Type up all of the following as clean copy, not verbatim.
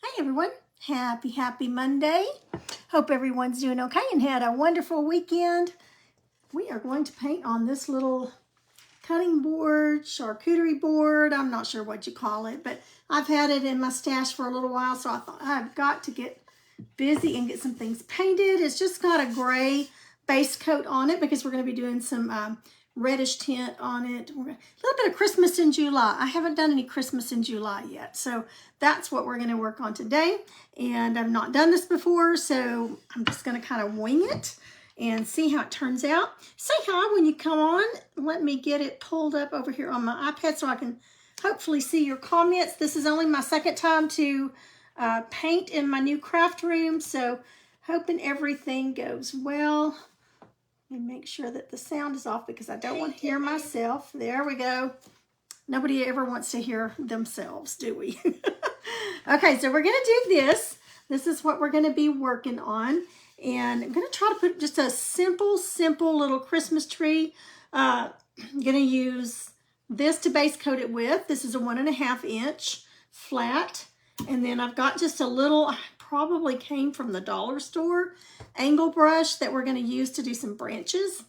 Hi everyone, happy Monday. Hope everyone's doing okay and had a wonderful weekend. We are going to paint on this little cutting board, charcuterie board. I'm not sure what you call it, but I've had it in my stash for a little while, so I thought I've got to get busy and get some things painted. It's just got a gray base coat on it because we're going to be doing some reddish tint on it. A little bit of Christmas in July. I haven't done any Christmas in July yet, so that's what we're going to work on today. And I've not done this before, so I'm just going to kind of wing it and see how it turns out. Say hi when you come on. Let me get it pulled up over here on my iPad so I can hopefully see your comments. This is only my second time to paint in my new craft room, so hoping everything goes well. Let me make sure that the sound is off because I don't want to hear myself. There we go. Nobody ever wants to hear themselves, do we? Okay, so we're going to do this. This is what we're going to be working on. And I'm going to try to put just a simple little Christmas tree. I'm going to use this to base coat it with. This is a 1.5 inch flat. And then I've got just a little, probably came from the dollar store, angle brush that we're going to use to do some branches.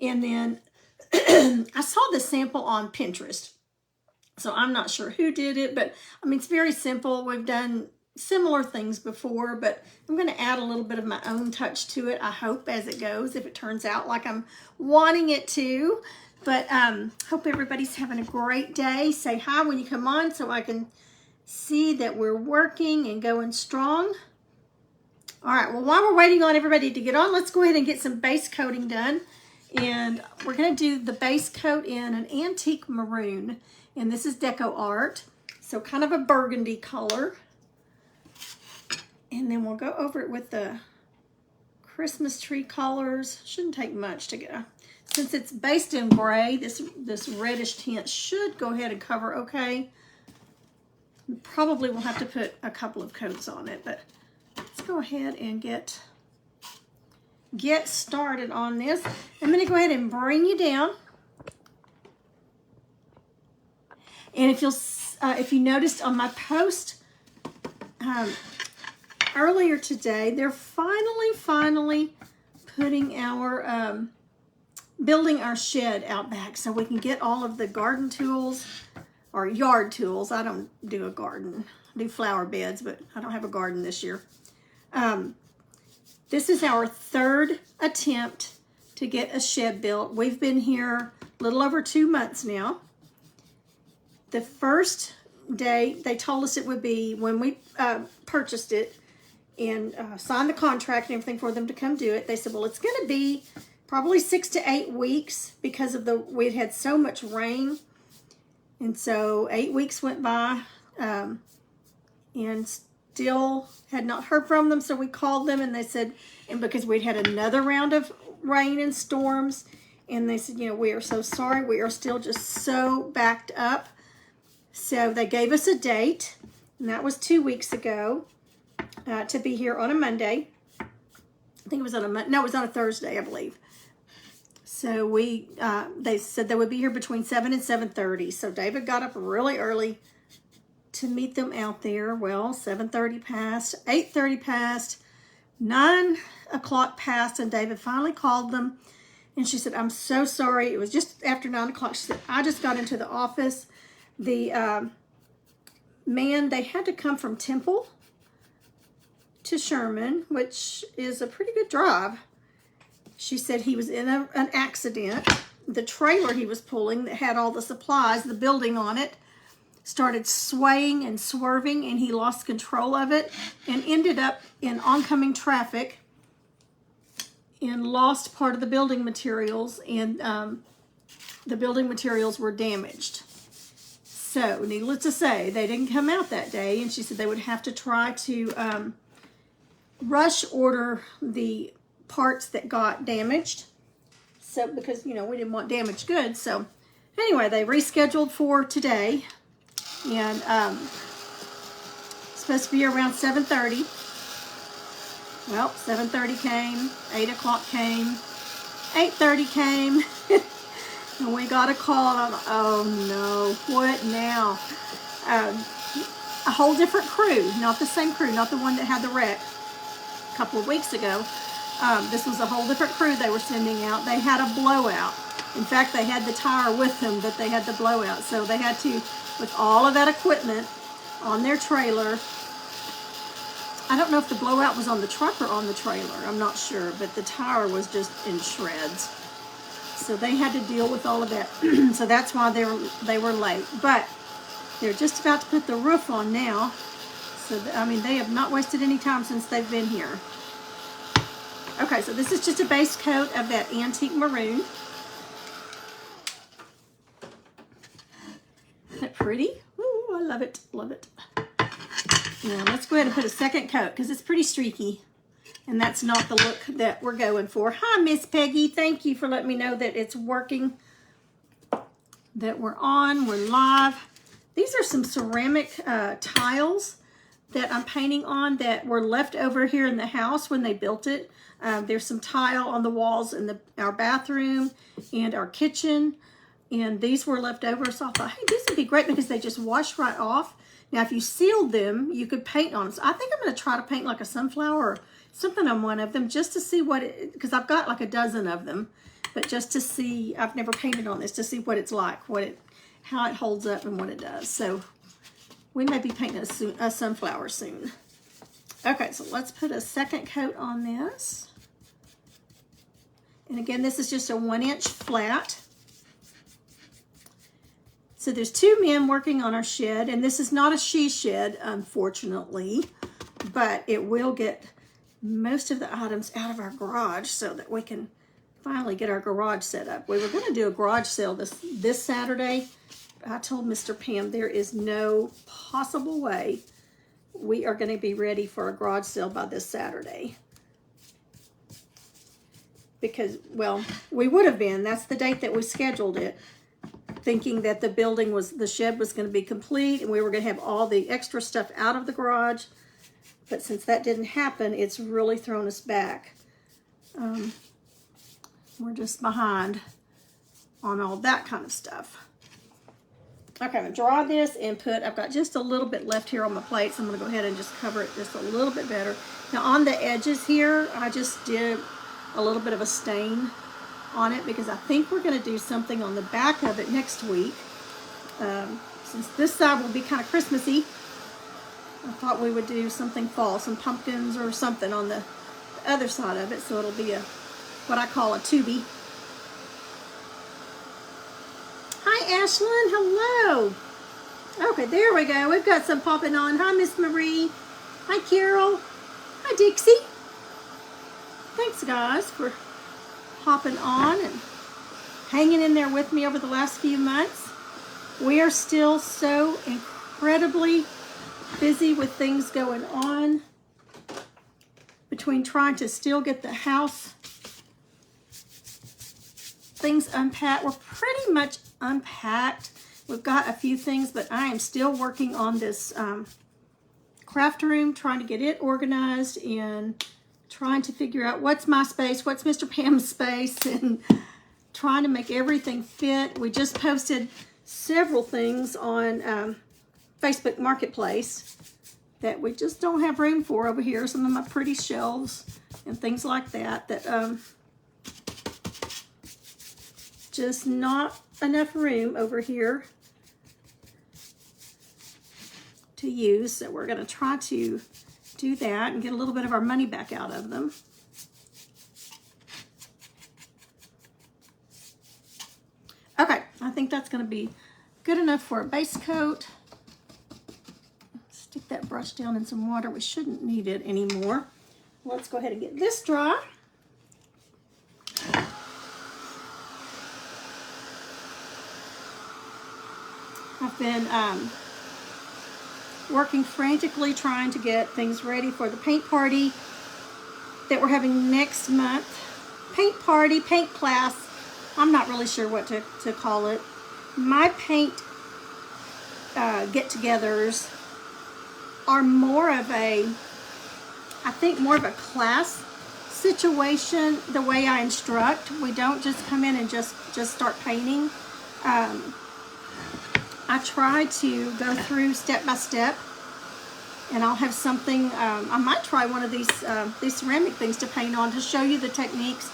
And then I saw this sample on Pinterest. So I'm not sure who did it, but I mean, it's very simple. We've done similar things before, but I'm going to add a little bit of my own touch to it, I hope, as it goes, if it turns out like I'm wanting it to. But hope everybody's having a great day. Say hi when you come on so I can see that we're working and going strong. All right, well, while we're waiting on everybody to get on, let's go ahead and get some base coating done. And we're going to do the base coat in an antique maroon. And this is Deco Art, so kind of a burgundy color. And then we'll go over it with the Christmas tree colors. Shouldn't take much to get a, since it's based in gray, this reddish tint should go ahead and cover okay. Probably will have to put a couple of coats on it, but let's go ahead and get started on this. I'm going to go ahead and bring you down. And if you noticed on my post earlier today, they're finally putting our building our shed out back so we can get all of the garden tools or yard tools. I don't do a garden. I do flower beds, but I don't have a garden this year. This is our third attempt to get a shed built. We've been here a little over 2 months now. The first day, they told us it would be when we purchased it and signed the contract and everything for them to come do it. They said, well, it's going to be probably 6 to 8 weeks because of we'd had so much rain. And so 8 weeks went by and still had not heard from them. So we called them and they said, and because we'd had another round of rain and storms, and they said, you know, we are so sorry. We are still just so backed up. So they gave us a date, and that was 2 weeks ago, to be here on a Monday. I think it was on it was on a Thursday, I believe. So they said they would be here between 7 and 7:30. So David got up really early to meet them out there. Well, 7:30 passed, 8:30 passed, 9 o'clock passed, and David finally called them. And she said, I'm so sorry. It was just after 9 o'clock. She said, I just got into the office. The man, they had to come from Temple to Sherman, which is a pretty good drive. She said he was in an accident. The trailer he was pulling that had all the supplies, the building on it, started swaying and swerving, and he lost control of it and ended up in oncoming traffic and lost part of the building materials, and the building materials were damaged. So, needless to say, they didn't come out that day, and she said they would have to try to rush order the parts that got damaged. So, because, you know, we didn't want damaged goods. So, anyway, they rescheduled for today, and supposed to be around 7:30. Well, 7:30 came, 8 o'clock came, 8:30 came. And we got a call, and I'm like, oh no, what now? a whole different crew, not the same crew, not the one that had the wreck a couple of weeks ago. This was a whole different crew they were sending out. They had a blowout. In fact, they had the tire with them, but they had the blowout. So they had to, with all of that equipment on their trailer, I don't know if the blowout was on the truck or on the trailer. I'm not sure, but the tire was just in shreds. So they had to deal with all of that. So that's why they were late. But they're just about to put the roof on now. So, I mean, they have not wasted any time since they've been here. Okay, so this is just a base coat of that antique maroon. Isn't that pretty? Ooh, I love it, love it. Now let's go ahead and put a second coat because it's pretty streaky. And that's not the look that we're going for. Hi, Miss Peggy. Thank you for letting me know that it's working, that we're on, we're live. These are some ceramic tiles that I'm painting on that were left over here in the house when they built it. There's some tile on the walls in our bathroom and our kitchen. And these were left over, so I thought, hey, this would be great because they just wash right off. Now, if you sealed them, you could paint on them. So I think I'm going to try to paint like a sunflower or something on one of them just to see what it, because I've got like a dozen of them, but just to see, I've never painted on this, to see what it's like, how it holds up and what it does. So we may be painting a sunflower soon. Okay, so let's put a second coat on this. And again, this is just a 1-inch flat. So there's 2 men working on our shed, and this is not a she shed, unfortunately, but it will get most of the items out of our garage so that we can finally get our garage set up. We were going to do a garage sale this Saturday. I told Mr. Pam there is no possible way we are going to be ready for a garage sale by this Saturday. Because, well, we would have been. That's the date that we scheduled it, thinking that the shed was going to be complete and we were going to have all the extra stuff out of the garage. But since that didn't happen, it's really thrown us back. We're just behind on all that kind of stuff. Okay, I'm going to draw this and I've got just a little bit left here on my plate, so I'm going to go ahead and just cover it just a little bit better. Now on the edges here, I just did a little bit of a stain on it because I think we're going to do something on the back of it next week. Since this side will be kind of Christmassy, I thought we would do something fall, some pumpkins or something on the other side of it, so it'll be what I call a tubie. Hi, Ashlyn. Hello. Okay, there we go. We've got some popping on. Hi, Miss Marie. Hi, Carol. Hi, Dixie. Thanks, guys, for hopping on and hanging in there with me over the last few months. We are still so incredibly busy with things going on between trying to still get the house things unpacked. We're pretty much unpacked. We've got a few things, but I am still working on this craft room, trying to get it organized and trying to figure out what's my space, what's Mr. Pam's space, and trying to make everything fit. We just posted several things on Facebook Marketplace that we just don't have room for over here. Some of my pretty shelves and things like that, just not enough room over here to use. So we're going to try to do that and get a little bit of our money back out of them. Okay, I think that's going to be good enough for a base coat. Stick that brush down in some water. We shouldn't need it anymore. Let's go ahead and get this dry. I've been working frantically trying to get things ready for the paint party that we're having next month. Paint party, paint class. I'm not really sure what to call it. My paint get-togethers are more of I think more of a class situation, the way I instruct. We don't just come in and just start painting. I try to go through step by step And I'll have something, I might try one of these ceramic things to paint on to show you the techniques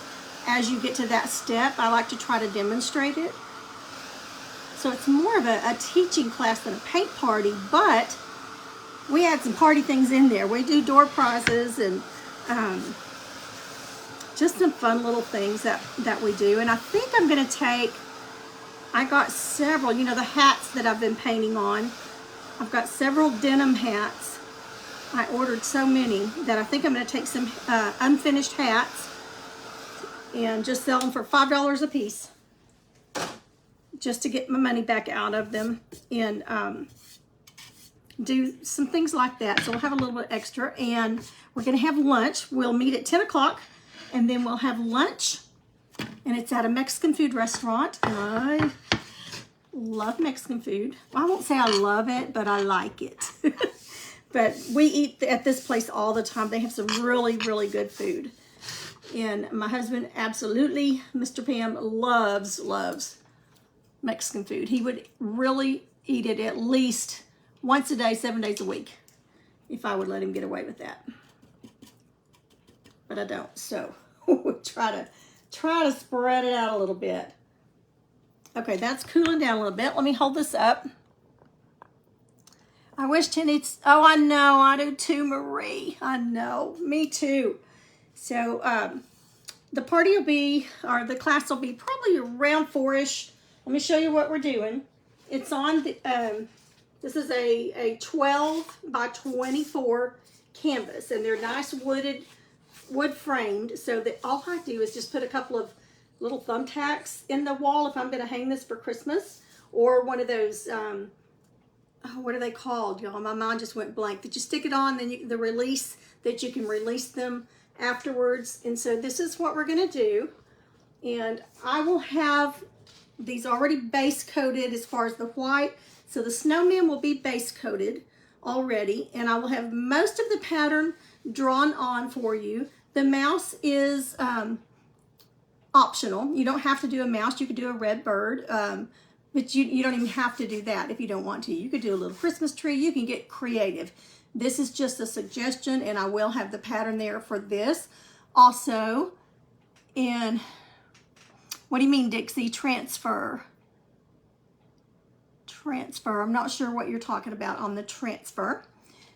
as you get to that step. I like to try to demonstrate it. So it's more of a teaching class than a paint party, but we add some party things in there. We do door prizes and just some fun little things that we do. And I think I'm gonna take, I got several, you know, the hats that I've been painting on. I've got several denim hats. I ordered so many that I think I'm going to take some unfinished hats and just sell them for $5 a piece, just to get my money back out of them, and do some things like that. So we'll have a little bit extra, and we're going to have lunch. We'll meet at 10 o'clock, and then we'll have lunch, and it's at a Mexican food restaurant. And I love Mexican food. Well, I won't say I love it, but I like it. But we eat at this place all the time. They have some really, really good food. And my husband absolutely, Mr. Pam, loves Mexican food. He would really eat it at least once a day, 7 days a week, if I would let him get away with that. But I don't, so we'll try to spread it out a little bit. Okay, that's cooling down a little bit. Let me hold this up. I wish Tenny's, oh, I know, I do too, Marie. I know, me too. So the party will be, or the class will be probably around 4-ish. Let me show you what we're doing. It's on the, this is a 12 by 24 canvas, and they're nice wood framed, so that all I do is just put a couple of little thumbtacks in the wall if I'm going to hang this for Christmas, or one of those, oh, what are they called, y'all? My mind just went blank. That you stick it on, then the release, that you can release them afterwards. And so this is what we're going to do. And I will have these already base coated as far as the white. So the snowman will be base coated already. And I will have most of the pattern drawn on for you. The mouse is optional. You don't have to do a mouse. You could do a red bird. But you don't even have to do that if you don't want to. You could do a little Christmas tree. You can get creative. This is just a suggestion, and I will have the pattern there for this. Also, in, what do you mean, Dixie? Transfer. Transfer. I'm not sure what you're talking about on the transfer.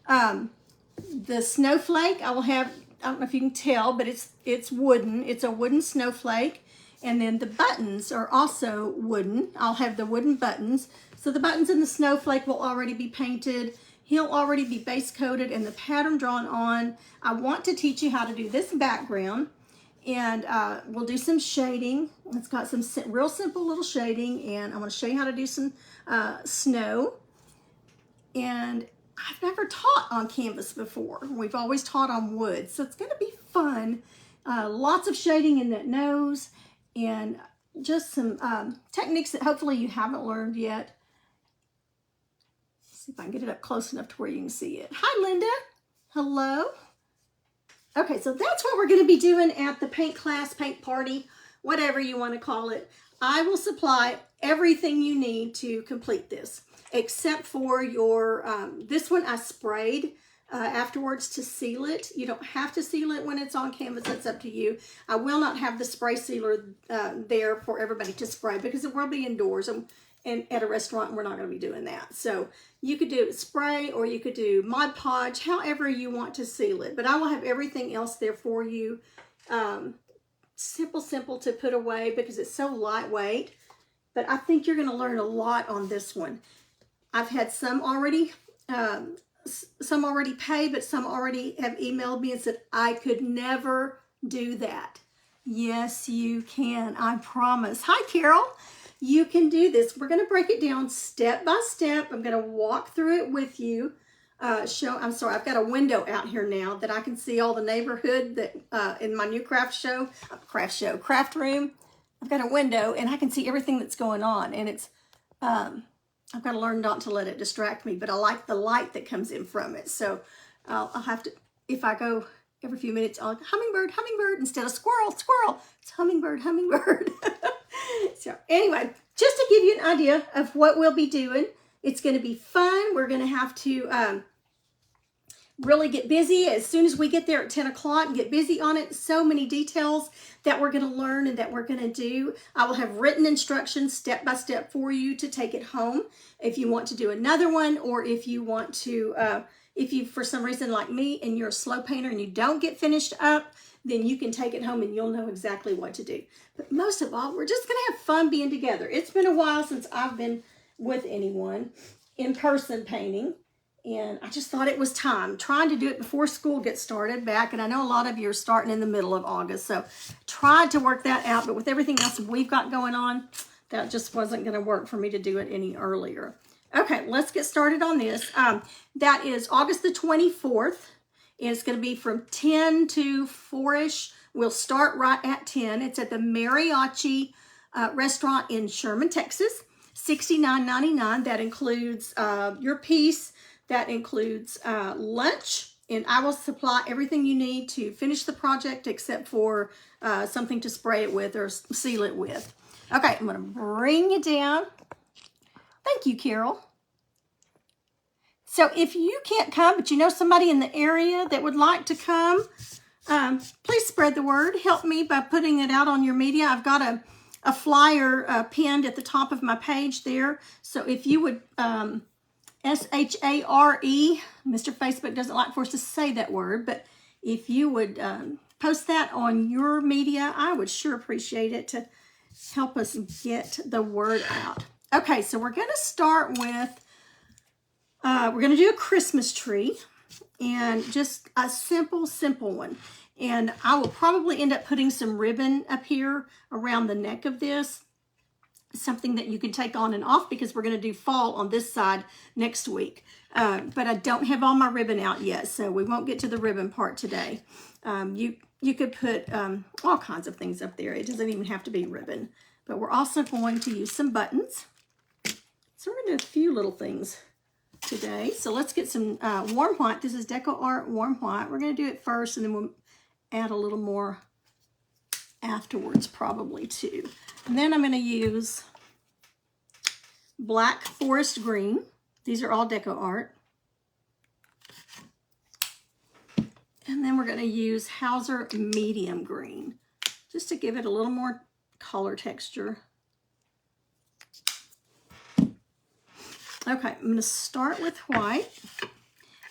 The snowflake, I will have, I don't know if you can tell, but it's wooden. It's a wooden snowflake. And then the buttons are also wooden. I'll have the wooden buttons. So the buttons in the snowflake will already be painted. He'll already be base coated and the pattern drawn on. I want to teach you how to do this background. And we'll do some shading. It's got some real simple little shading. And I'm going to show you how to do some snow. And I've never taught on canvas before. We've always taught on wood. So it's going to be fun. Lots of shading in that nose. And just some techniques that hopefully you haven't learned yet. Let's see if I can get it up close enough to where you can see it. Hi, Linda. Hello. Okay, so that's what we're going to be doing at the paint class, paint party, whatever you want to call it. I will supply everything you need to complete this, except for your, this one I sprayed afterwards to seal it. You don't have to seal it when it's on canvas. It's up to you. I will not have the spray sealer there for everybody to spray because it will be indoors and at a restaurant, and we're not going to be doing that. So you could do spray, or you could do Mod Podge, however you want to seal it. But I will have everything else there for you. Simple to put away because it's so lightweight. But I think you're going to learn a lot on this one. I've had some already pay, but some already have emailed me and said, I could never do that. Yes, you can. I promise. Hi, Carol. You can do this. We're going to break it down step by step. I'm going to walk through it with you. I'm sorry, I've got a window out here now that I can see all the neighborhood that in my new craft room. I've got a window and I can see everything that's going on. And it's, I've got to learn not to let it distract me, but I like the light that comes in from it. So I'll have to, if I go every few minutes, I'll hummingbird, hummingbird, instead of squirrel, squirrel. It's hummingbird, hummingbird. So anyway, just to give you an idea of what we'll be doing, it's going to be fun. We're going to have to really get busy as soon as we get there at 10 o'clock and get busy on it. So many details that we're going to learn and that we're going to do. I will have written instructions step by step for you to take it home if you want to do another one, or if you want to, if you, for some reason like me, and you're a slow painter and you don't get finished up, then you can take it home and you'll know exactly what to do. But most of all, we're just going to have fun being together. It's been a while since I've been with anyone in person painting. And I just thought it was time, trying to do it before school gets started back. And I know a lot of you are starting in the middle of August. So tried to work that out. But with everything else we've got going on, that just wasn't going to work for me to do it any earlier. Okay, let's get started on this. That is August the 24th. And it's going to be from 10 to 4-ish. We'll start right at 10. It's at the Mariachi restaurant in Sherman, Texas. $69.99. That includes your piece. That includes lunch, and I will supply everything you need to finish the project except for something to spray it with or seal it with. Okay, I'm going to bring you down. Thank you, Carol. So if you can't come, but you know somebody in the area that would like to come, please spread the word. Help me by putting it out on your media. I've got a flyer pinned at the top of my page there. So if you would... S-H-A-R-E. Mr. Facebook doesn't like for us to say that word, but if you would post that on your media, I would sure appreciate it to help us get the word out. Okay, so we're going to start with, we're going to do a Christmas tree, and just a simple one. And I will probably end up putting some ribbon up here around the neck of this. Something that you can take on and off, because we're going to do fall on this side next week. But I don't have all my ribbon out yet, so we won't get to the ribbon part today. You could put all kinds of things up there. It doesn't even have to be ribbon. But we're also going to use some buttons. So we're going to do a few little things today. So let's get some warm white. This is Deco Art Warm White. We're going to do it first, and then we'll add a little more afterwards probably too. And then I'm going to use Black Forest Green. These are all Deco Art. And then we're going to use Hauser Medium Green, just to give it a little more color texture. Okay, I'm going to start with white.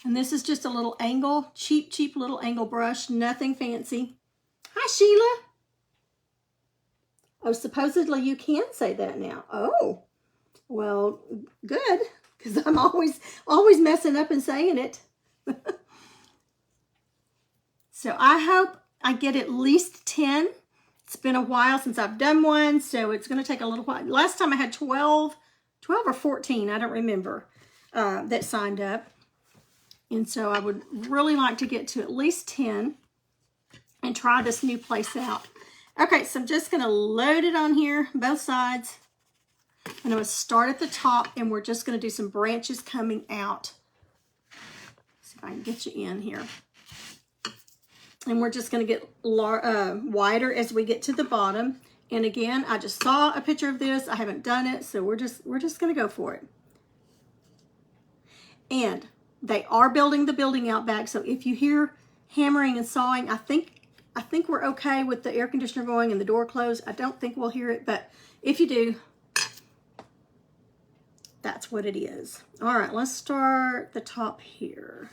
And this is just a little angle, cheap little angle brush, nothing fancy. Hi, Sheila. Oh, supposedly you can say that now. Oh, well, good, because I'm always messing up and saying it. So I hope I get at least 10. It's been a while since I've done one, so it's going to take a little while. Last time I had 12 or 14, I don't remember, that signed up. And so I would really like to get to at least 10 and try this new place out. Okay, so I'm just going to load it on here, both sides. And I'm going to start at the top, and we're just going to do some branches coming out. See if I can get you in here. And we're just going to get wider as we get to the bottom. And again, I just saw a picture of this. I haven't done it, so we're just going to go for it. And they are building the building out back, so if you hear hammering and sawing, I think we're okay with the air conditioner going and the door closed. I don't think we'll hear it, but if you do, that's what it is. All right, let's start the top here.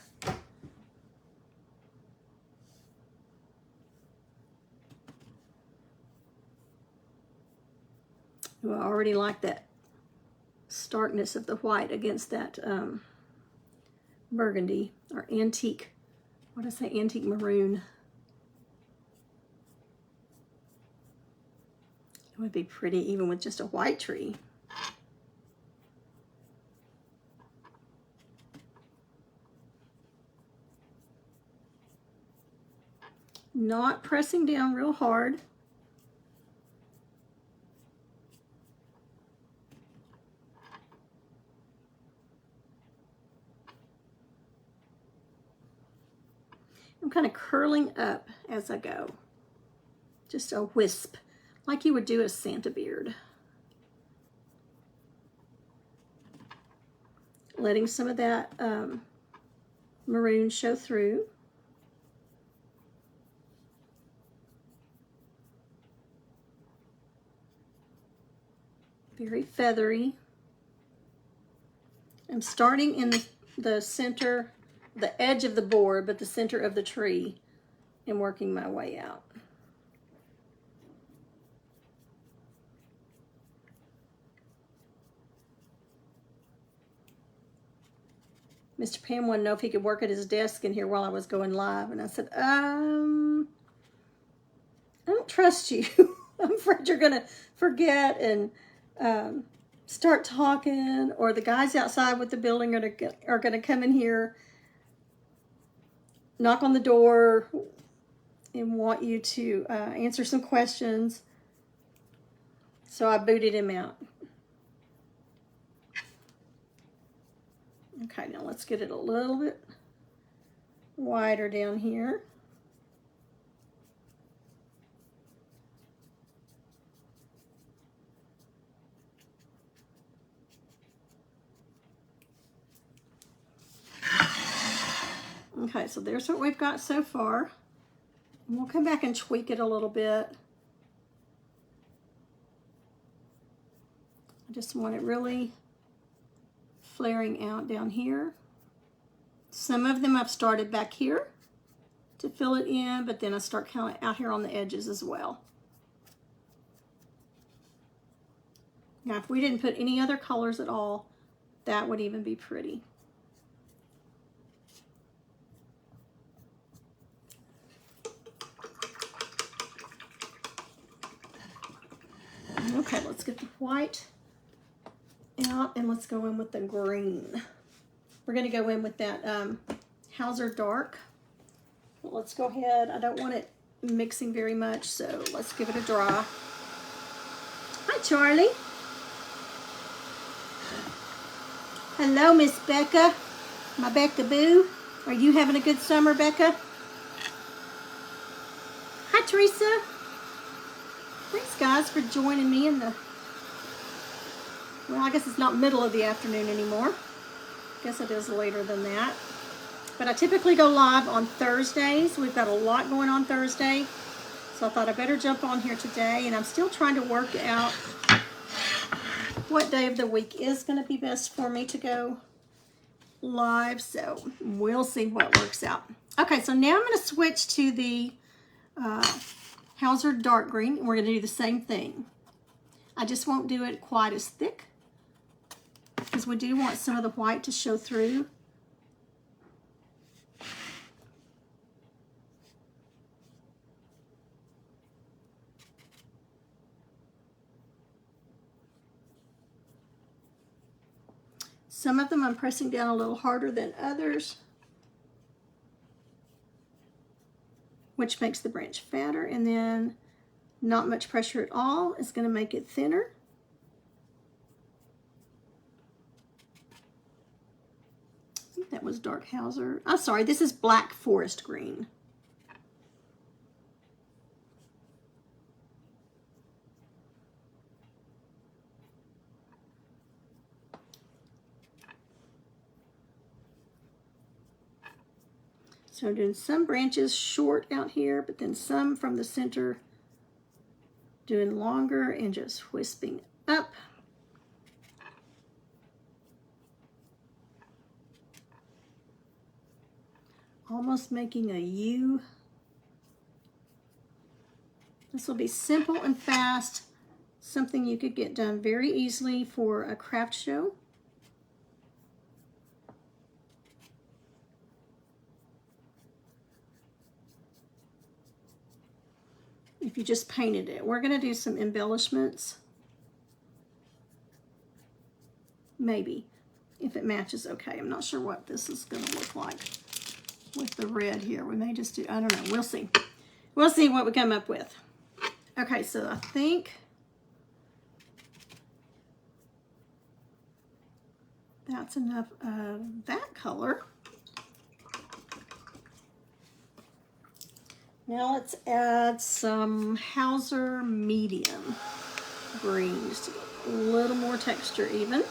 Well, I already like that starkness of the white against that burgundy or antique, what did I say, antique maroon. It would be pretty even with just a white tree. Not pressing down real hard. I'm kind of curling up as I go. Just a wisp, like you would do a Santa beard. Letting some of that maroon show through. Very feathery. I'm starting in the center, the edge of the board, but the center of the tree, and working my way out. Mr. Pam wanted to know if he could work at his desk in here while I was going live, and I said, I don't trust you. I'm afraid you're gonna forget and start talking, or the guys outside with the building are gonna come in here, knock on the door, and want you to answer some questions. So I booted him out. Okay, now let's get it a little bit wider down here. Okay, so there's what we've got so far. And we'll come back and tweak it a little bit. I just want it really flaring out down here. Some of them I've started back here to fill it in, but then I start kind of out here on the edges as well. Now, if we didn't put any other colors at all, that would even be pretty. Okay, let's get the white out and let's go in with the green. We're going to go in with that Hauser Dark. Let's go ahead. I don't want it mixing very much, so let's give it a dry. Hi, Charlie. Hello, Miss Becca. My Becca Boo. Are you having a good summer, Becca? Hi, Teresa. Thanks, guys, for joining me in the... Well, I guess it's not middle of the afternoon anymore. I guess it is later than that. But I typically go live on Thursdays. We've got a lot going on Thursday. So I thought I better jump on here today. And I'm still trying to work out what day of the week is going to be best for me to go live. So we'll see what works out. Okay, so now I'm going to switch to the Hauser Dark Green. And we're going to do the same thing. I just won't do it quite as thick, because we do want some of the white to show through. Some of them I'm pressing down a little harder than others, which makes the branch fatter, and then not much pressure at all is going to make it thinner. I think that was Dark Hauser. I'm sorry, this is Black Forest Green. So I'm doing some branches short out here, but then some from the center doing longer and just wisping up. Almost making a U. This will be simple and fast, something you could get done very easily for a craft show. If you just painted it. We're going to do some embellishments. Maybe, if it matches okay. I'm not sure what this is going to look like with the red here. We may just do, I don't know. We'll see. We'll see what we come up with. Okay, so I think that's enough of that color. Now let's add some Hauser Medium Green, just a little more texture even.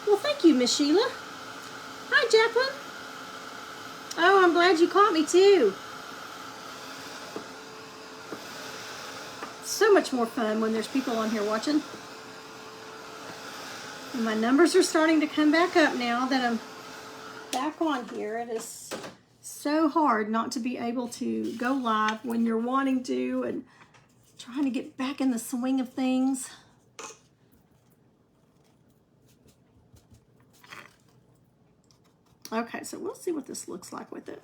Well, thank you, Miss Sheila. Hi, Jacqueline. Oh, I'm glad you caught me too. So much more fun when there's people on here watching. And my numbers are starting to come back up now that I'm back on here. It is so hard not to be able to go live when you're wanting to and trying to get back in the swing of things. Okay, so we'll see what this looks like with it.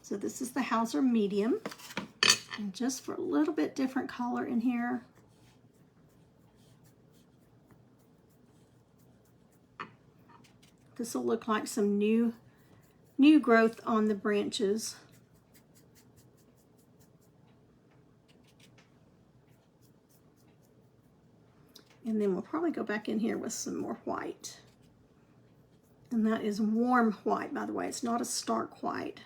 So this is the Hauser medium. And just for a little bit different color in here. This will look like some new growth on the branches. And then we'll probably go back in here with some more white. And that is warm white, by the way. It's not a stark white.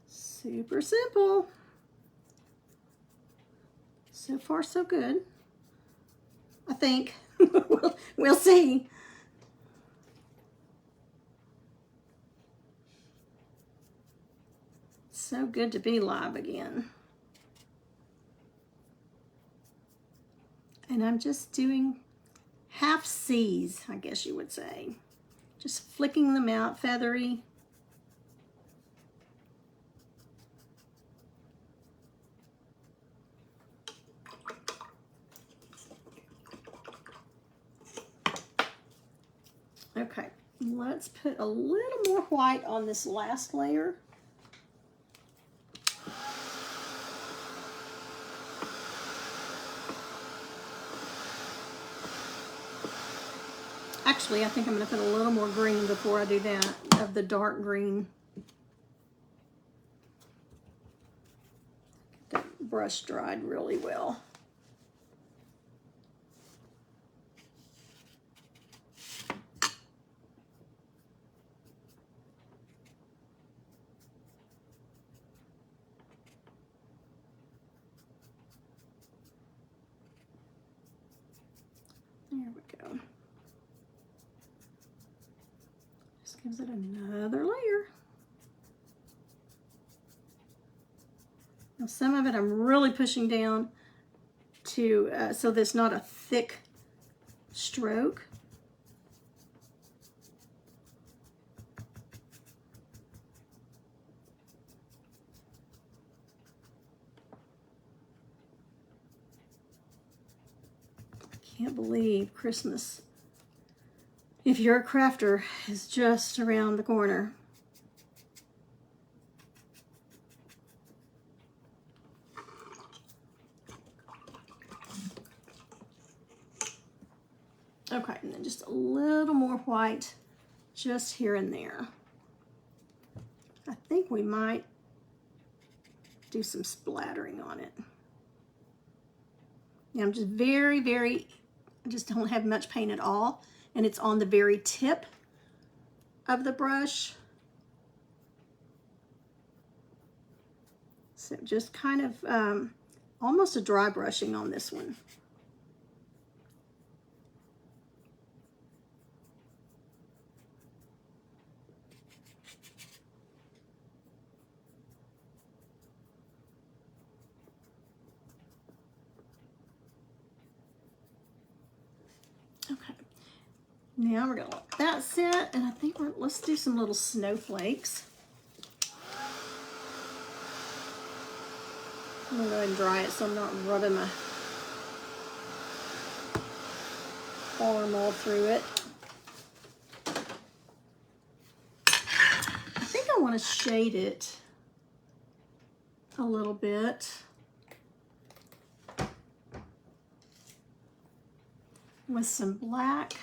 Super simple. So far, so good. I think. We'll see. So good to be live again. And I'm just doing half C's, I guess you would say. Just flicking them out, feathery. Okay, let's put a little more white on this last layer. Actually, I think I'm going to put a little more green before I do that, of the dark green. That brush dried really well. There we go. Just gives it another layer. Now some of it I'm really pushing down to so there's not a thick stroke. Can't believe Christmas, if you're a crafter, is just around the corner. Okay, and then just a little more white just here and there. I think we might do some splattering on it. Yeah, I'm just I just don't have much paint at all, and it's on the very tip of the brush. So just kind of almost a dry brushing on this one. Okay, now we're gonna let that sit, and I think let's do some little snowflakes. I'm gonna go ahead and dry it so I'm not rubbing my arm all through it. I think I want to shade it a little bit with some black.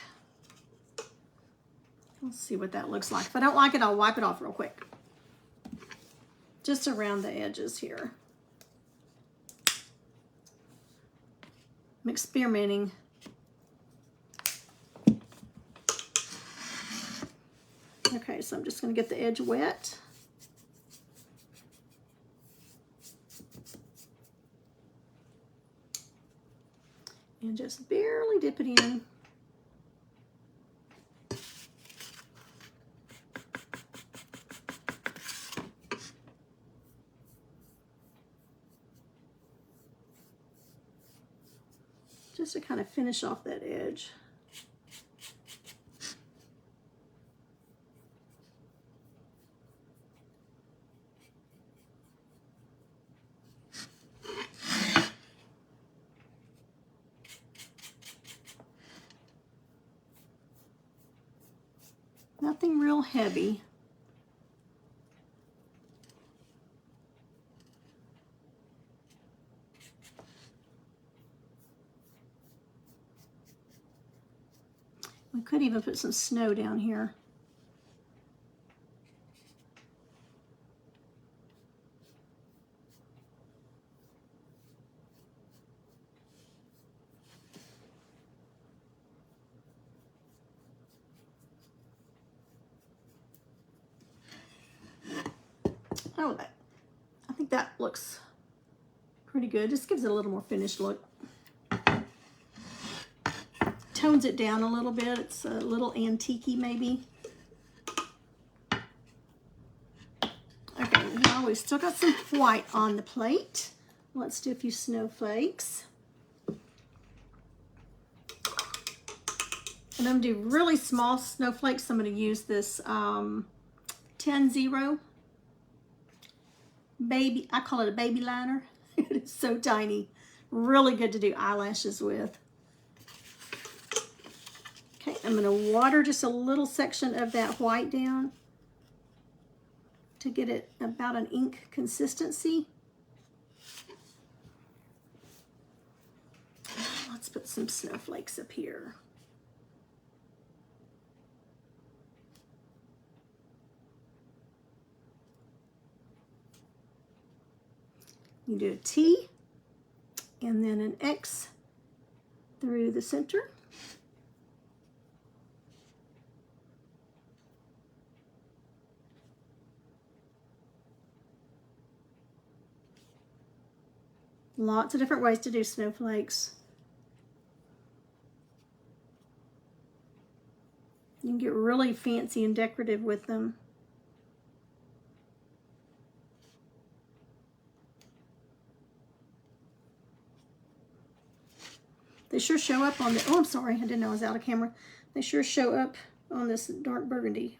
Let's see what that looks like. If I don't like it, I'll wipe it off real quick. Just around the edges here. I'm experimenting. Okay, so I'm just going to get the edge wet. And just barely dip it in. Just to kind of finish off that edge. Nothing real heavy. We could even put some snow down here. Oh, I think that looks pretty good. Just gives it a little more finished look. Tones it down a little bit. It's a little antique-y maybe. Okay, now we've still got some white on the plate. Let's do a few snowflakes. And I'm going to do really small snowflakes. I'm going to use this 10-0 baby. I call it a baby liner. It is so tiny. Really good to do eyelashes with. Okay, I'm going to water just a little section of that white down to get it about an ink consistency. Let's put some snowflakes up here. You do a T and then an X through the center. Lots of different ways to do snowflakes. You can get really fancy and decorative with them. They sure show up on the, oh, I'm sorry, I didn't know I was out of camera. They sure show up on this dark burgundy.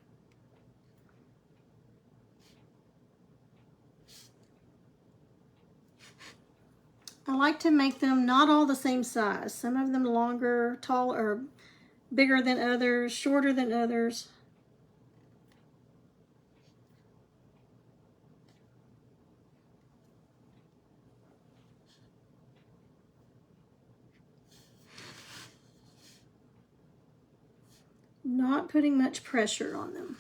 I like to make them not all the same size. Some of them longer, taller, or bigger than others, shorter than others. Not putting much pressure on them.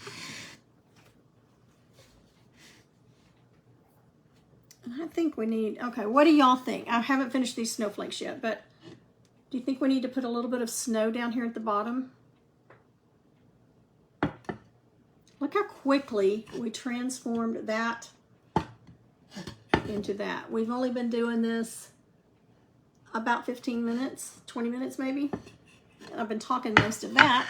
And I think we need, okay, what do y'all think? I haven't finished these snowflakes yet, but do you think we need to put a little bit of snow down here at the bottom? Look how quickly we transformed that into that. We've only been doing this about 15 minutes, 20 minutes maybe. And I've been talking most of that.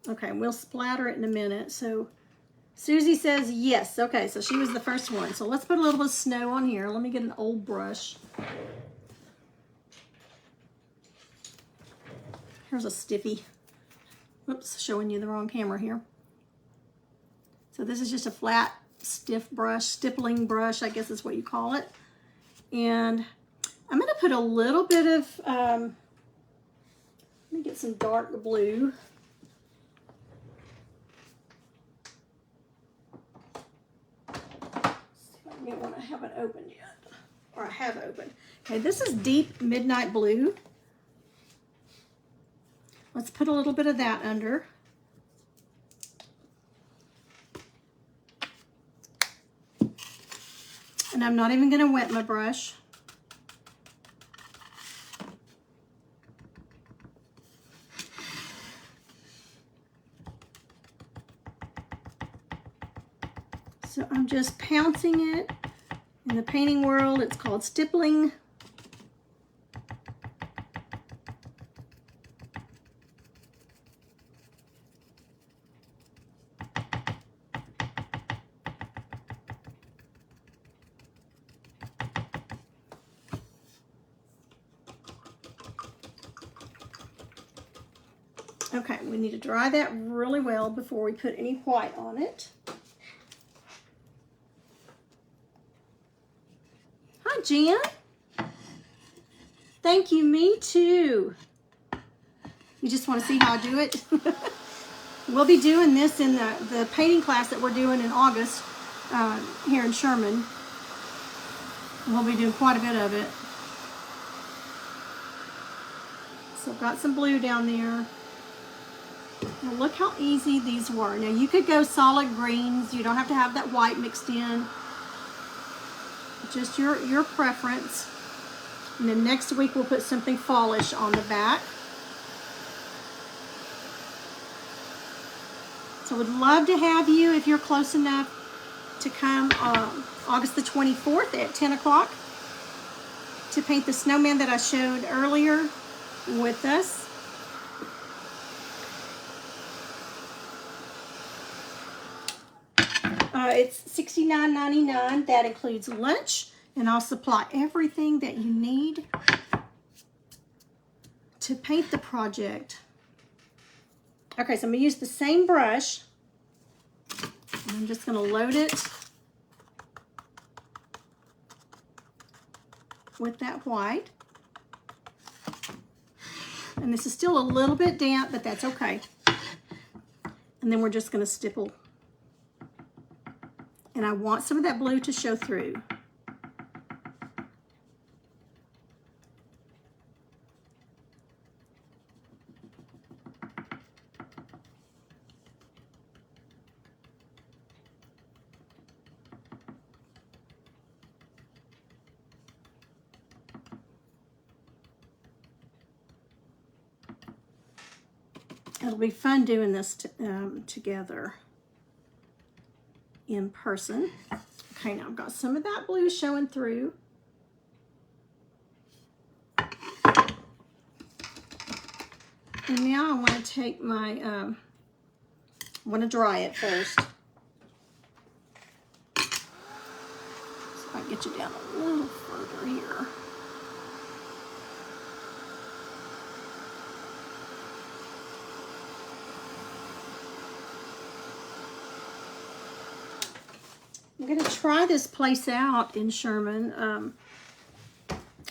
Okay, we'll splatter it in a minute. So Susie says yes. Okay, so she was the first one. So let's put a little bit of snow on here. Let me get an old brush. Here's a stiffy. Whoops, showing you the wrong camera here. So this is just a flat, stiff brush, stippling brush, I guess is what you call it. And I'm going to put a little bit of, let me get some dark blue. I haven't opened yet, or I have opened. Okay, this is deep midnight blue. Let's put a little bit of that under. And I'm not even going to wet my brush. So I'm just pouncing it. In the painting world, it's called stippling. Okay, we need to dry that really well before we put any white on it. Hi, Jen. Thank you, me too. You just want to see how I do it? We'll be doing this in the painting class that we're doing in August here in Sherman. We'll be doing quite a bit of it. So I've got some blue down there. Now look how easy these were. Now you could go solid greens. You don't have to have that white mixed in. Just your preference. And then next week we'll put something fallish on the back. So would love to have you, if you're close enough, to come August the 24th at 10 o'clock to paint the snowman that I showed earlier with us. It's $69.99. That includes lunch, and I'll supply everything that you need to paint the project. Okay, so I'm going to use the same brush. I'm just going to load it with that white. And this is still a little bit damp, but that's okay. And then we're just going to stipple. And I want some of that blue to show through. It'll be fun doing this together in person. Okay, now I've got some of that blue showing through. And now I want to take my, I want to dry it first. So I can get you down a little further here. I'm going to try this place out in Sherman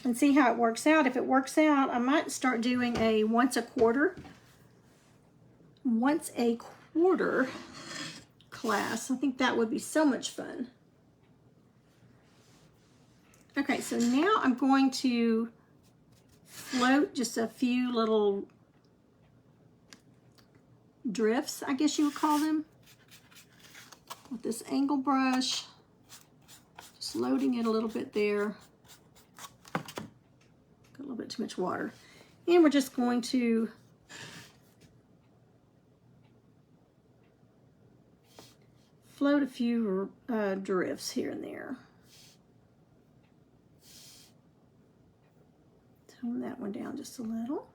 and see how it works out. If it works out, I might start doing a once a quarter class. I think that would be so much fun. Okay, so now I'm going to float just a few little drifts, I guess you would call them, with this angle brush, just loading it a little bit there. Got a little bit too much water. And we're just going to float a few drifts here and there. Tone that one down just a little.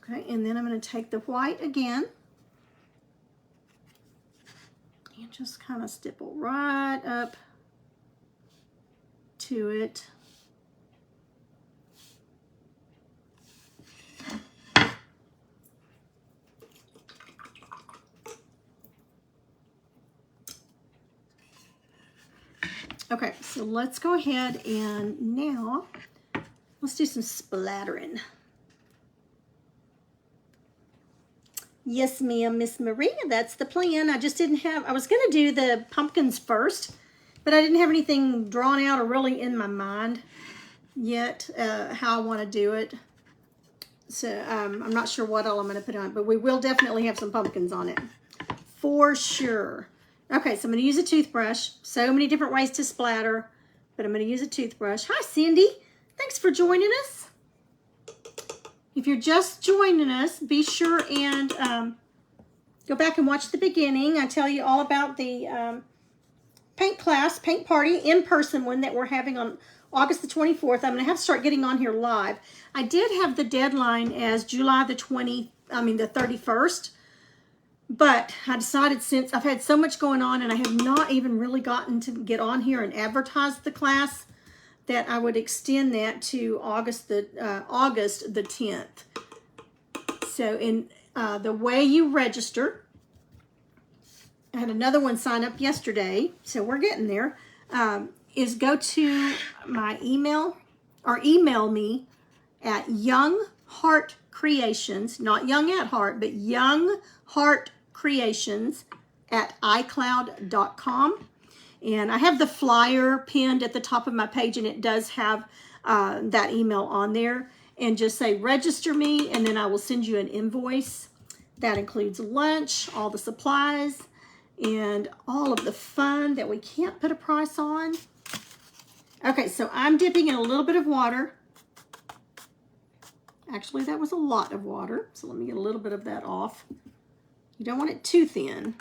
Okay, and then I'm going to take the white again and just kind of stipple right up to it. Okay, so let's go ahead and now let's do some splattering. Yes, ma'am, Miss Maria, that's the plan. I just didn't have, I was going to do the pumpkins first, but I didn't have anything drawn out or really in my mind yet how I want to do it. So I'm not sure what all I'm going to put on it, but we will definitely have some pumpkins on it for sure. Okay, so I'm going to use a toothbrush. So many different ways to splatter, but I'm going to use a toothbrush. Hi, Cindy. thanks for joining us. If you're just joining us, be sure and go back and watch the beginning. I tell you all about the paint class, paint party, in-person one that we're having on August the 24th. I'm going to have to start getting on here live. I did have the deadline as July the 31st. But I decided, since I've had so much going on and I have not even really gotten to get on here and advertise the class, that I would extend that to August the 10th. So in the way you register, I had another one sign up yesterday, so we're getting there, is go to my email or email me at Young Heart Creations, not Young at Heart, but Young Heart Creations at iCloud.com. And I have the flyer pinned at the top of my page, and it does have that email on there. And just say register me, and then I will send you an invoice. That includes lunch, all the supplies, and all of the fun that we can't put a price on. Okay, so I'm dipping in a little bit of water. Actually, that was a lot of water, so let me get a little bit of that off. You don't want it too thin.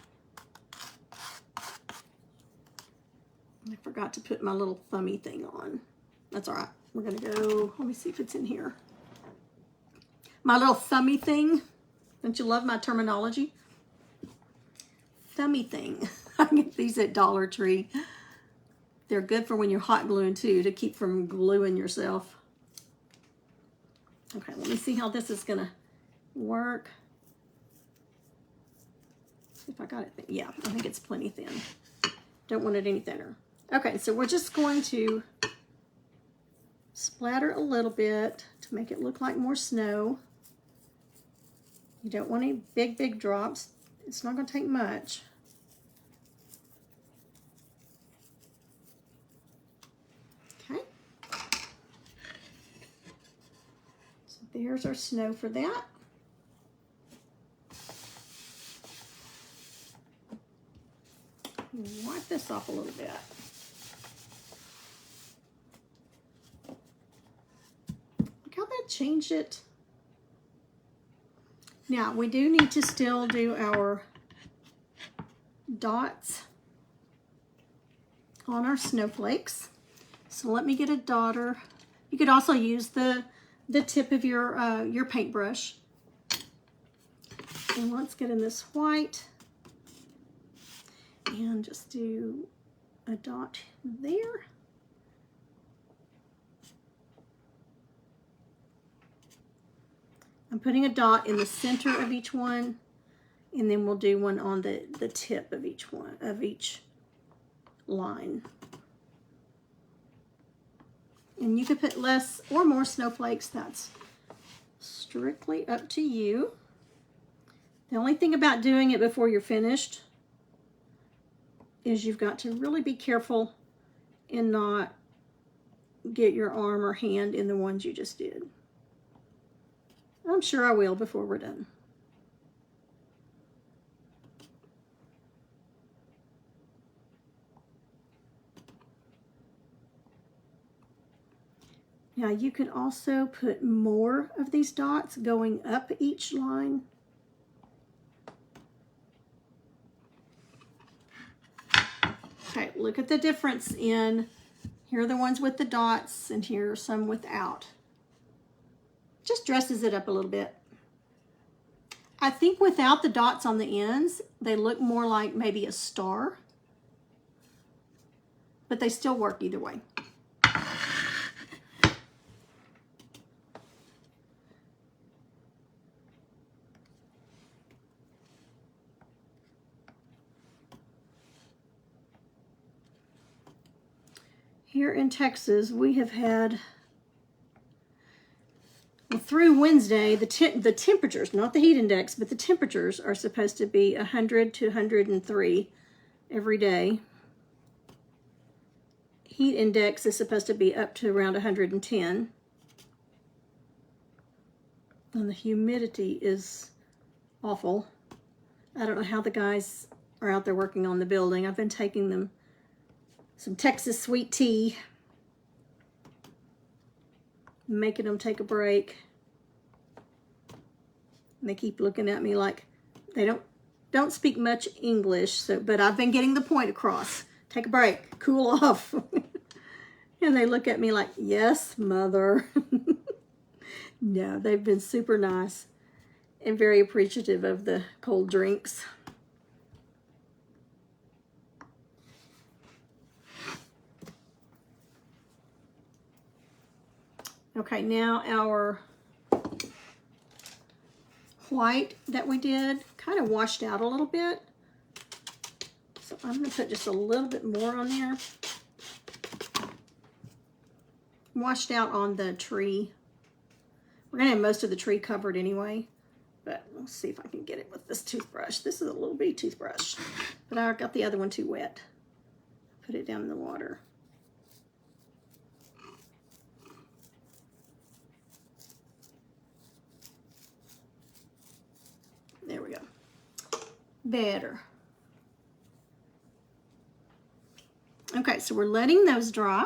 I forgot to put my little thummy thing on. That's all right. We're going to go, let me see if it's in here. My little thummy thing. Don't you love my terminology? Thummy thing. I get these at Dollar Tree. They're good for when you're hot gluing too, to keep from gluing yourself. Okay, let me see how this is going to work. See if I got it. Yeah, I think it's plenty thin. Don't want it any thinner. Okay, so we're just going to splatter a little bit to make it look like more snow. You don't want any big, big drops. It's not going to take much. Okay. So there's our snow for that. Wipe this off a little bit. Look how that changed it. Now, we do need to still do our dots on our snowflakes. So let me get a dotter. You could also use the tip of your paintbrush. And let's get in this white. And just do a dot there. I'm putting a dot in the center of each one, and then we'll do one on the tip of each one, of each line. And you could put less or more snowflakes. That's strictly up to you. The only thing about doing it before you're finished is you've got to really be careful and not get your arm or hand in the ones you just did. I'm sure I will before we're done. Now you could also put more of these dots going up each line. Okay, look at the difference in, here are the ones with the dots and here are some without. Just dresses it up a little bit. I think without the dots on the ends, they look more like maybe a star, but they still work either way. Here in Texas, we have had, well, through Wednesday, the temperatures, not the heat index, but the temperatures are supposed to be 100 to 103 every day. Heat index is supposed to be up to around 110. And the humidity is awful. I don't know how the guys are out there working on the building. I've been taking them some Texas sweet tea. making them take a break. And they keep looking at me like they don't speak much English, so but I've been getting the point across. Take a break, cool off. And they look at me like, yes, mother. No, they've been super nice and very appreciative of the cold drinks. Okay, now our white that we did kind of washed out a little bit. So I'm going to put just a little bit more on there. Washed out on the tree. We're going to have most of the tree covered anyway. But let's see if I can get it with this toothbrush. This is a little bitty toothbrush. But I got the other one too wet. Put it down in the water. There we go. Better. Okay, so we're letting those dry.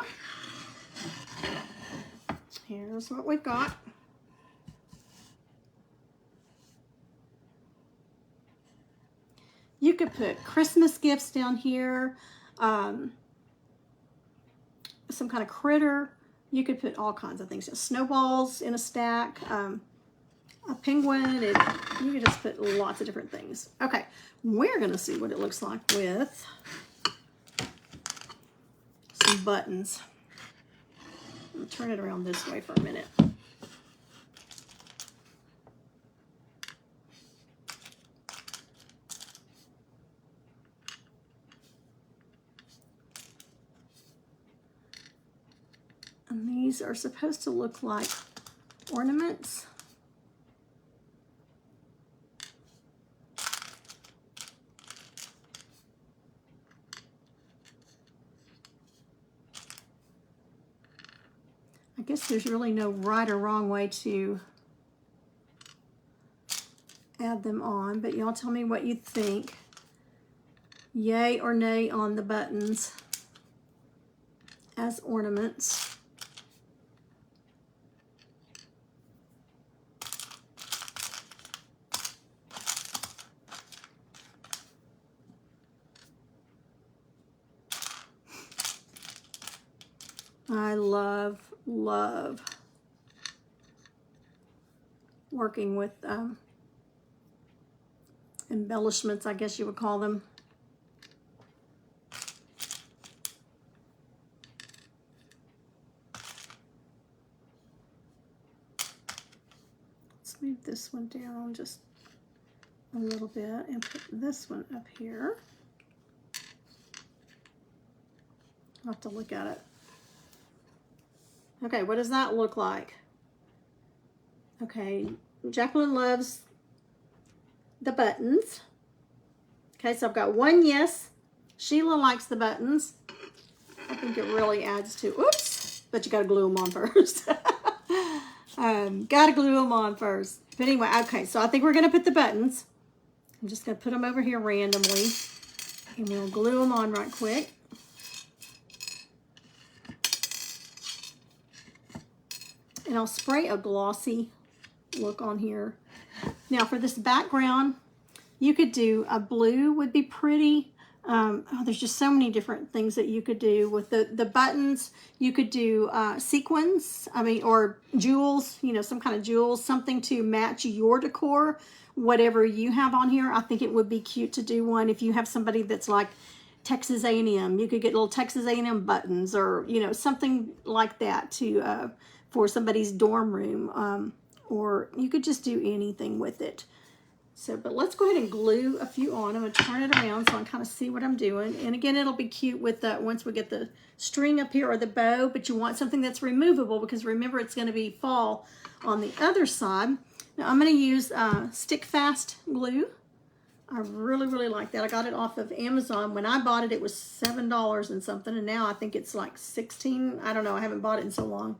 Here's what we've got. You could put Christmas gifts down here, some kind of critter. You could put all kinds of things. Snowballs in a stack, a penguin. You could just put lots of different things. Okay, we're going to see what it looks like with some buttons. I'm going to turn it around this way for a minute. And these are supposed to look like ornaments. I guess there's really no right or wrong way to add them on, but y'all tell me what you think. Yay or nay on the buttons as ornaments. I love working with embellishments, I guess you would call them. Let's move this one down just a little bit and put this one up here. I'll have to look at it. Okay, what does that look like? Okay, Jacqueline loves the buttons. Okay, so I've got one yes. Sheila likes the buttons. I think it really adds to, oops, but you gotta glue them on first. Gotta glue them on first. But anyway, okay, so I think we're gonna put the buttons. I'm just gonna put them over here randomly and we'll glue them on right quick. And I'll spray a glossy look on here. Now for this background, you could do a blue would be pretty. Oh, there's just so many different things that you could do with the buttons. You could do sequins, or jewels, you know, some kind of jewels, something to match your decor, whatever you have on here. I think it would be cute to do one if you have somebody that's like Texas A&M. You could get little Texas A&M buttons or, you know, something like that to for somebody's dorm room, or you could just do anything with it. So, but let's go ahead and glue a few on. I'm going to turn it around so I can kind of see what I'm doing. And again, it'll be cute with once we get the string up here or the bow, but you want something that's removable because remember it's going to be fall on the other side. Now I'm going to use Stick Fast glue. I really like that. I got it off of Amazon. When I bought it, it was $7 and something, and now I think it's like $16. I don't know. I haven't bought it in so long.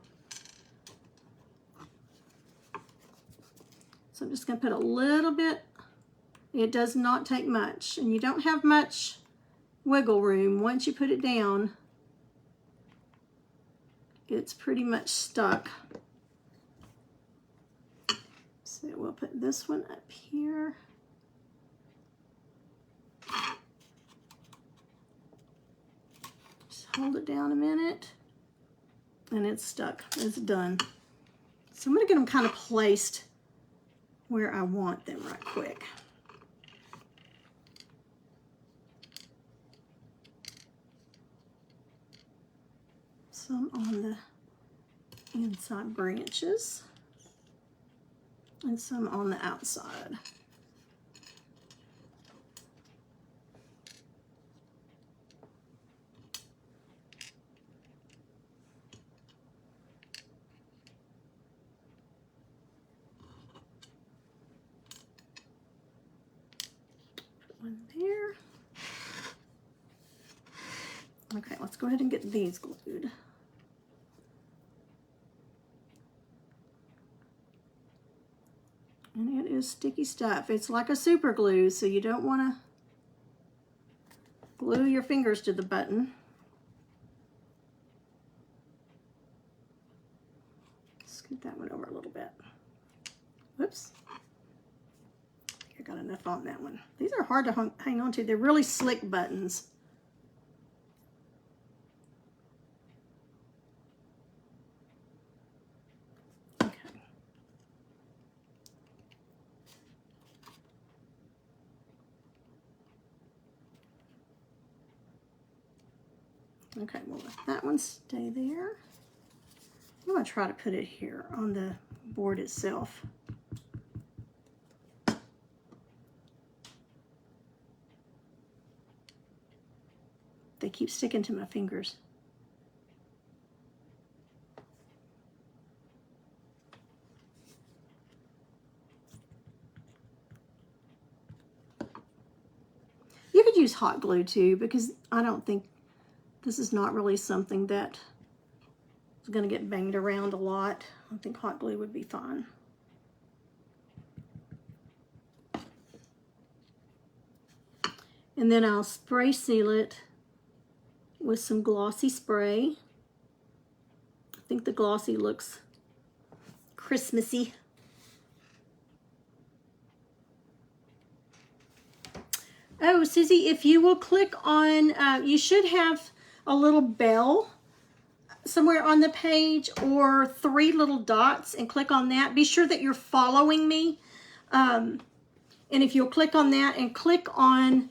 So I'm just going to put a little bit. It does not take much, and you don't have much wiggle room. Once you put it down, it's pretty much stuck. So we'll put this one up here. Just hold it down a minute. And it's stuck. It's done. So I'm going to get them kind of placed where I want them right quick. Some on the inside branches and some on the outside. Put one there. Okay, let's go ahead and get these glued. And it is sticky stuff. It's like a super glue, so you don't want to glue your fingers to the button. Scoot that one over a little bit. Whoops. I think I got enough on that one. These are hard to hang on to. They're really slick buttons. Okay, we'll let that one stay there. I'm going to try to put it here on the board itself. They keep sticking to my fingers. You could use hot glue too, because I don't think this is not really something that is going to get banged around a lot. I think hot glue would be fine. And then I'll spray seal it with some glossy spray. I think the glossy looks Christmassy. Oh, Susie, if you will click on, you should have a little bell somewhere on the page or 3 little dots, and click on that. Be sure that you're following me. And if you'll click on that and click on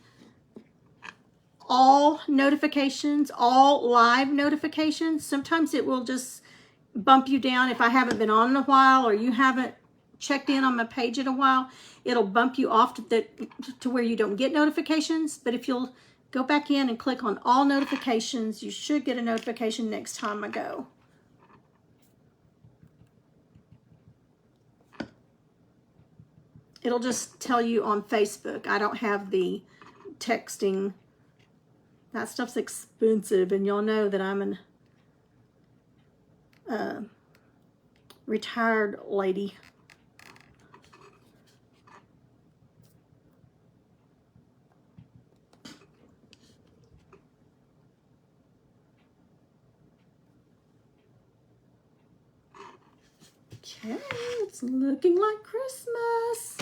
all notifications, all live notifications, sometimes it will just bump you down if I haven't been on in a while or you haven't checked in on my page in a while. It'll bump you off to where you don't get notifications. But if you'll go back in and click on all notifications, you should get a notification next time I go. It'll just tell you on Facebook. I don't have the texting. That stuff's expensive, and y'all know that I'm an retired lady. Okay, it's looking like Christmas.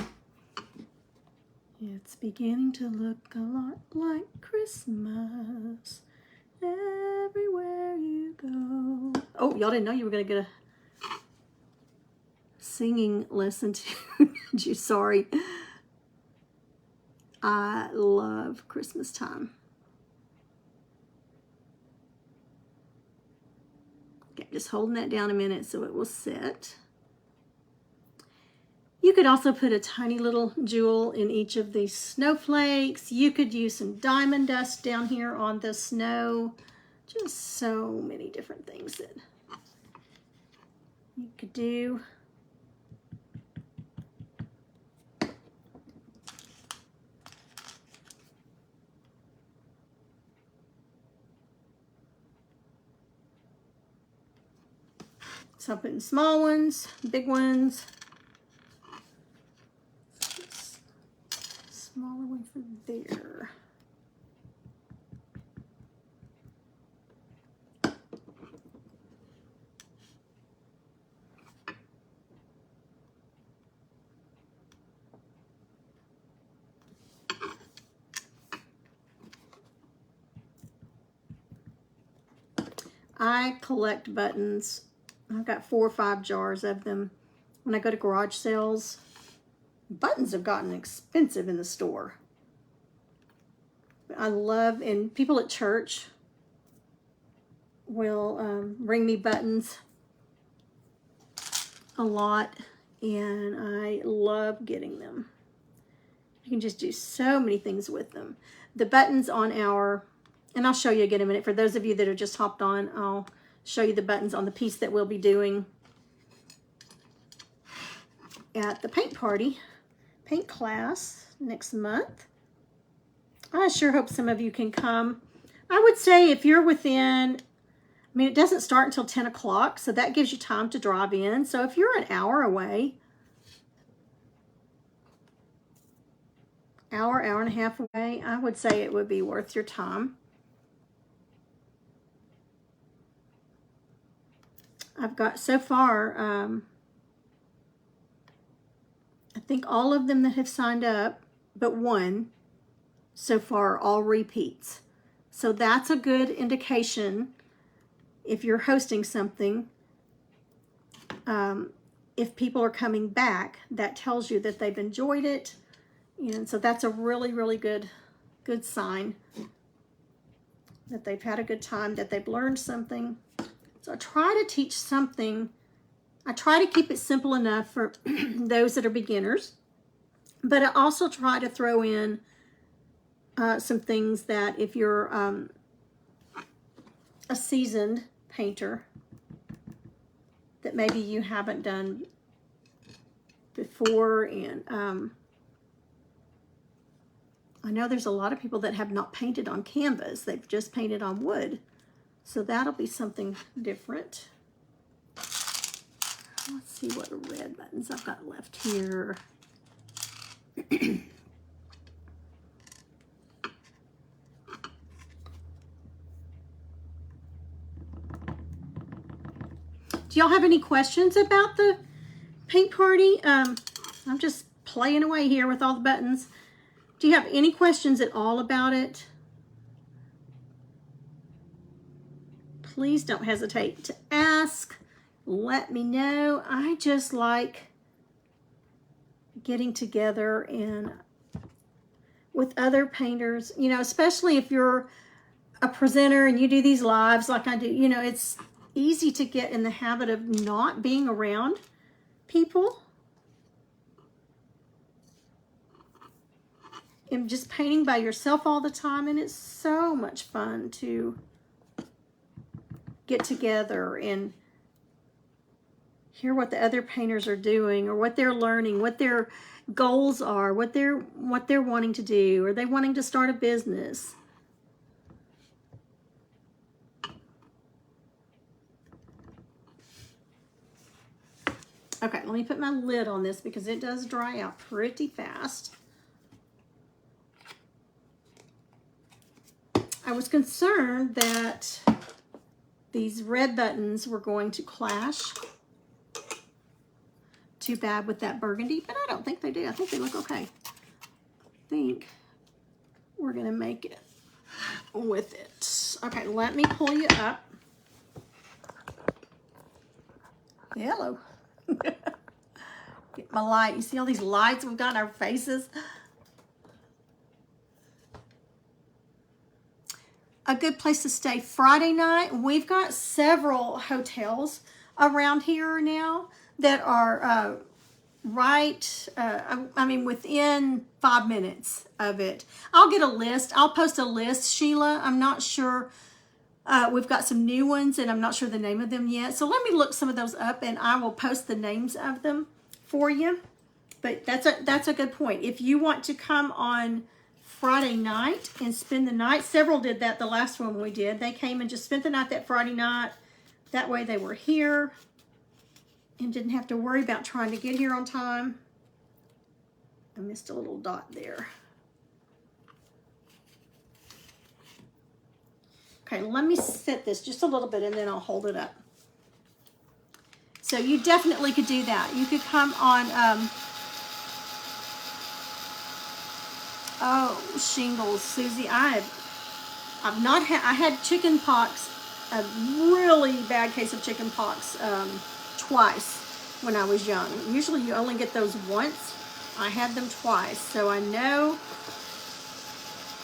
It's beginning to look a lot like Christmas everywhere you go. Oh, y'all didn't know you were going to get a singing lesson too, did you? Sorry. I love Christmas time. Okay, just holding that down a minute so it will sit. You could also put a tiny little jewel in each of these snowflakes. You could use some diamond dust down here on the snow. Just so many different things that you could do. So I'm putting small ones, big ones. Smaller one for there. I collect buttons. I've got 4 or 5 jars of them. When I go to garage sales, buttons have gotten expensive in the store. I love, and people at church will bring me buttons a lot, and I love getting them. You can just do so many things with them. The buttons on our, and I'll show you again in a minute. For those of you that are just hopped on, I'll show you the buttons on the piece that we'll be doing at the paint party, paint class next month. I sure hope some of you can come. I would say if you're within, I mean, it doesn't start until 10 o'clock, so that gives you time to drive in. So if you're an hour away, hour and a half away, I would say it would be worth your time. I've got so far, I think all of them that have signed up, but one so far, are all repeats. So that's a good indication if you're hosting something. If people are coming back, that tells you that they've enjoyed it. And so that's a really, really good sign that they've had a good time, that they've learned something. So I try to teach something. I try to keep it simple enough for those that are beginners, but I also try to throw in some things that if you're a seasoned painter, that maybe you haven't done before. And I know there's a lot of people that have not painted on canvas. They've just painted on wood. So that'll be something different. Let's see what red buttons I've got left here. Do y'all have any questions about the paint party? I'm just playing away here with all the buttons. Do you have any questions at all about it? Please don't hesitate to ask. Let me know. I just like getting together and with other painters, you know, especially if you're a presenter and you do these lives like I do, you know, it's easy to get in the habit of not being around people and just painting by yourself all the time. And it's so much fun to get together and hear what the other painters are doing, or what they're learning, what their goals are, what they're wanting to do. Are they wanting to start a business? Okay, let me put my lid on this because it does dry out pretty fast. I was concerned that these red buttons were going to clash too bad with that burgundy, but I don't think they do. I think they look okay. I think we're gonna make it with it. Okay, let me pull you up. Hello. Get my light. You see all these lights we've got in our faces? A good place to stay Friday night. We've got several hotels around here now that are I mean, within 5 minutes of it. I'll get a list. I'll post a list, Sheila. I'm not sure. We've got some new ones, and I'm not sure the name of them yet. So let me look some of those up, and I will post the names of them for you. But that's a good point. If you want to come on Friday night and spend the night, several did that the last one we did. They came and just spent the night that Friday night. That way they were here and didn't have to worry about trying to get here on time. I missed a little dot there. Okay, let me set this just a little bit and then I'll hold it up. So you definitely could do that. You could come on, oh, shingles, Susie. I had chicken pox a really bad case of chicken pox twice when I was young. Usually you only get those once. I had them twice, so I know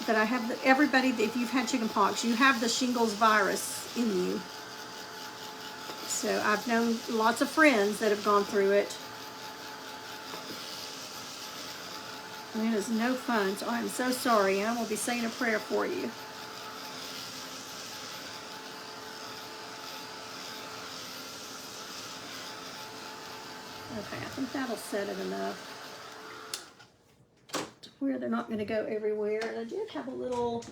that I have everybody, if you've had chicken pox, you have the shingles virus in you. So I've known lots of friends that have gone through it. And it is no fun, so I'm so sorry, and I will be saying a prayer for you. Okay, I think that'll set it enough to where they're not going to go everywhere. And I did have a little,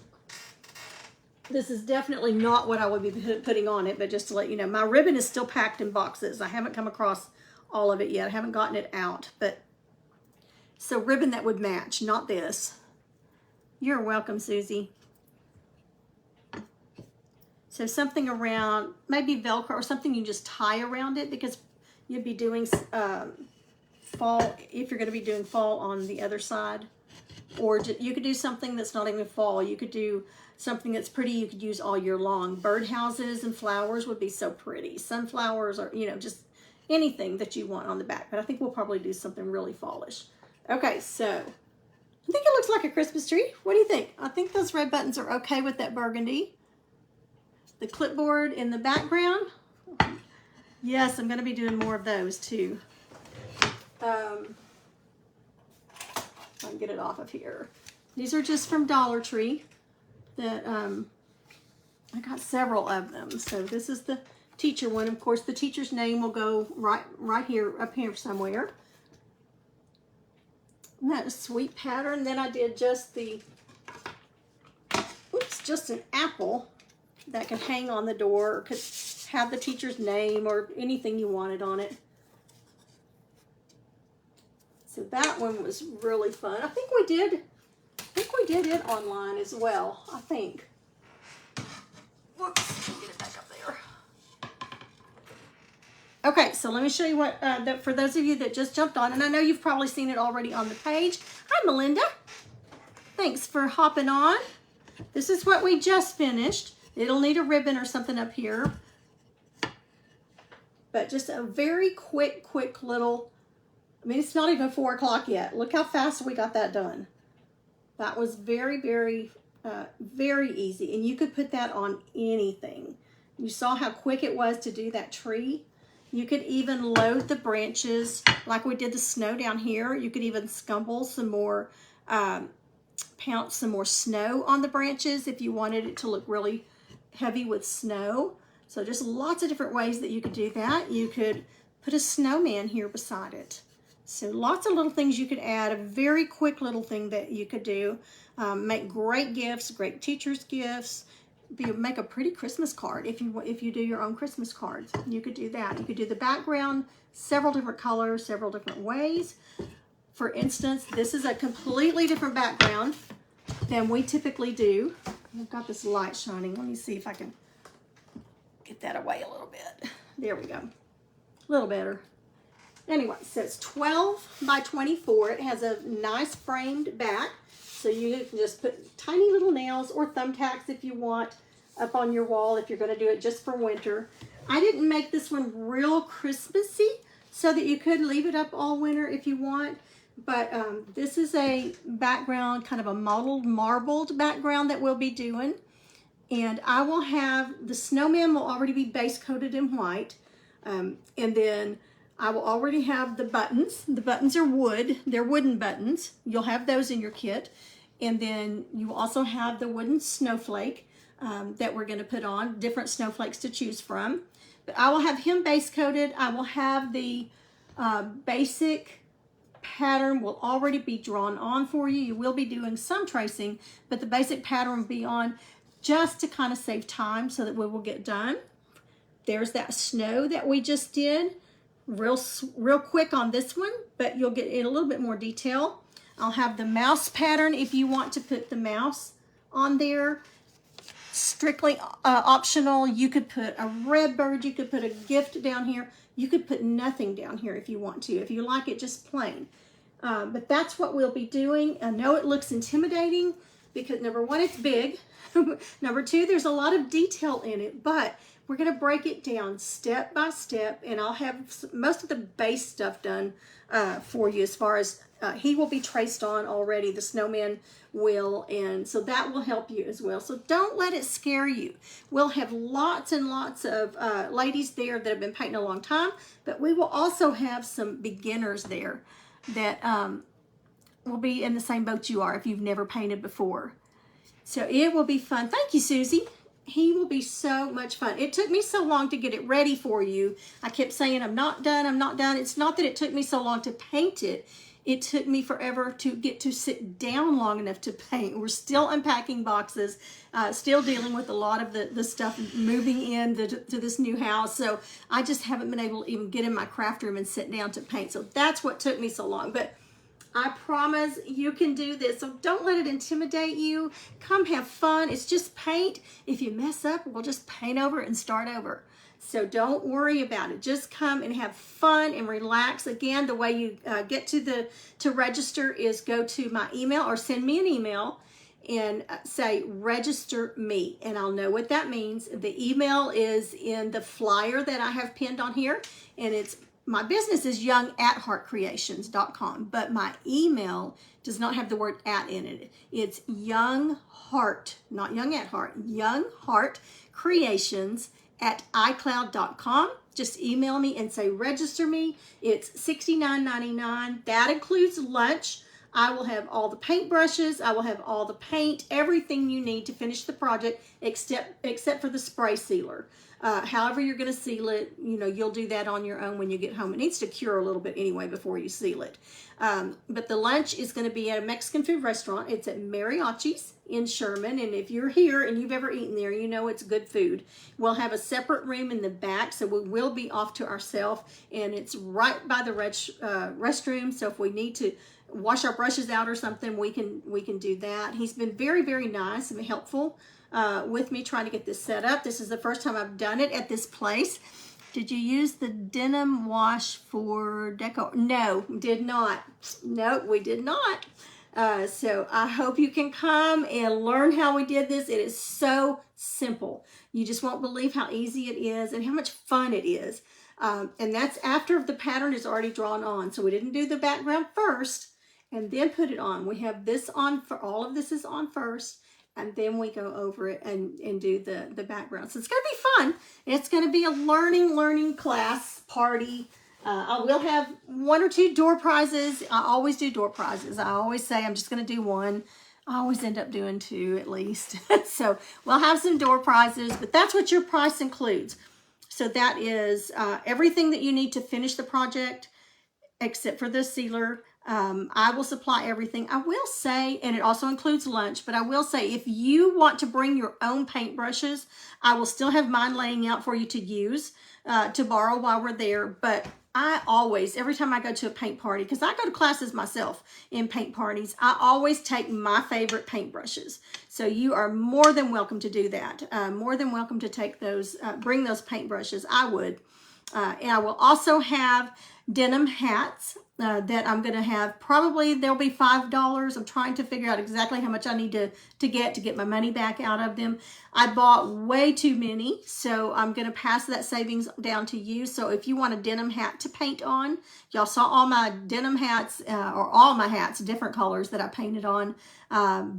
this is definitely not what I would be putting on it, but just to let you know, my ribbon is still packed in boxes. I haven't come across all of it yet. I haven't gotten it out, but so ribbon that would match, not this. You're welcome, Susie. So something around, maybe Velcro or something you just tie around it, because you'd be doing fall, if you're going to be doing fall on the other side. Or you could do something that's not even fall. You could do something that's pretty you could use all year long. Birdhouses and flowers would be so pretty. Sunflowers, or, you know, just anything that you want on the back. But I think we'll probably do something really fallish. Okay, so I think it looks like a Christmas tree. What do you think? I think those red buttons are okay with that burgundy. The clipboard in the background. Yes, I'm going to be doing more of those too. I can get it off of here. These are just from Dollar Tree. That I got several of them. So this is the teacher one. Of course, the teacher's name will go right here, up here somewhere. Isn't that a sweet pattern? Then I did just the, oops, just an apple that could hang on the door, or could have the teacher's name or anything you wanted on it. So that one was really fun. I think we did it online as well, I think. Whoops, get it back up there. Okay, so let me show you what, for those of you that just jumped on, and I know you've probably seen it already on the page. Hi, Melinda. Thanks for hopping on. This is what we just finished. It'll need a ribbon or something up here. But just a very quick little, I mean, it's not even 4 o'clock yet. Look how fast we got that done. That was very, very easy. And you could put that on anything. You saw how quick it was to do that tree. You could even load the branches like we did the snow down here. You could even scumble some more, pounce some more snow on the branches if you wanted it to look really heavy with snow. So just lots of different ways that you could do that. You could put a snowman here beside it. So lots of little things you could add, a very quick little thing that you could do. Make great gifts, great teacher's gifts. Make a pretty Christmas card if you do your own Christmas cards. You could do that. You could do the background, several different colors, several different ways. For instance, this is a completely different background than we typically do. I've got this light shining. Let me see if I can get that away a little bit. There we go. A little better. Anyway, so it's 12 by 24. It has a nice framed back. So you can just put tiny little nails or thumbtacks if you want up on your wall if you're going to do it just for winter. I didn't make this one real Christmassy so that you could leave it up all winter if you want. But this is a background, kind of a mottled, marbled background that we'll be doing. And I will have, the snowman will already be base coated in white. And then I will already have the buttons. The buttons are wood. They're wooden buttons. You'll have those in your kit. And then you will also have the wooden snowflake that we're going to put on, different snowflakes to choose from. But I will have him base coated. I will have the basic pattern will already be drawn on for you. You will be doing some tracing, but the basic pattern will be on just to kind of save time so that we will get done. There's that snow that we just did. Real quick on this one, but you'll get in a little bit more detail. I'll have the mouse pattern if you want to put the mouse on there. Strictly optional. You could put a red bird. You could put a gift down here. You could put nothing down here if you want to. If you like it, just plain. But that's what we'll be doing. I know it looks intimidating, but because number one, it's big. Number two, there's a lot of detail in it, but we're going to break it down step by step, and I'll have most of the base stuff done for you as far as he will be traced on already, the snowman will, and so that will help you as well. So don't let it scare you. We'll have lots and lots of ladies there that have been painting a long time, but we will also have some beginners there that will be in the same boat you are if you've never painted before. So it will be fun. Thank you, Susie. He will be so much fun. It took me so long to get it ready for you. I kept saying, I'm not done, I'm not done. It's not that it took me so long to paint it. It took me forever to get to sit down long enough to paint. We're still unpacking boxes, still dealing with a lot of the stuff moving in to this new house. So I just haven't been able to even get in my craft room and sit down to paint. So that's what took me so long. But I promise you can do this. So don't let it intimidate you. Come have fun. It's just paint. If you mess up, we'll just paint over it and start over. So don't worry about it. Just come and have fun and relax. Again, the way you get to register is go to my email or send me an email and say register me, and I'll know what that means. The email is in the flyer that I have pinned on here, and it's my business is youngatheartcreations.com, but my email does not have the word at in it. It's Young Heart, not Young at Heart, Young Heart Creations at iCloud.com. Just email me and say register me. It's $69.99. That includes lunch. I will have all the paint brushes. I will have all the paint, everything you need to finish the project except for the spray sealer. However you're going to seal it, you'll do that on your own when you get home. It needs to cure a little bit anyway before you seal it. But the lunch is going to be at a Mexican food restaurant. It's at Mariachi's in Sherman. And if you're here and you've ever eaten there, you know it's good food. We'll have a separate room in the back, so we will be off to ourselves. And it's right by the restroom. So if we need to wash our brushes out or something, we can do that. He's been very, very nice and helpful with me trying to get this set up. This is the first time I've done it at this place. Did you use the denim wash for deco? No, did not. No, we did not. So I hope you can come and learn how we did this. It is so simple. You just won't believe how easy it is and how much fun it is. And that's after the pattern is already drawn on. So we didn't do the background first and then put it on. We have this on, for all of this is on first, and then we go over it and do the background. So it's going to be fun. It's going to be a learning class party. I will have 1 or 2 door prizes. I always do door prizes. I always say I'm just going to do 1. I always end up doing 2 at least. So we'll have some door prizes, but that's what your price includes. So that is everything that you need to finish the project except for the sealer. I will supply everything. I will say, and it also includes lunch, but I will say if you want to bring your own paint brushes, I will still have mine laying out for you to use, to borrow while we're there. But I always, every time I go to a paint party, because I go to classes myself in paint parties, I always take my favorite paint brushes. So you are more than welcome to do that. More than welcome to take those, bring those paint brushes. I would. And I will also have denim hats that I'm going to have. Probably they'll be $5. I'm trying to figure out exactly how much I need to get my money back out of them. I bought way too many, so I'm going to pass that savings down to you. So if you want a denim hat to paint on, y'all saw all my denim hats, or all my hats, different colors that I painted on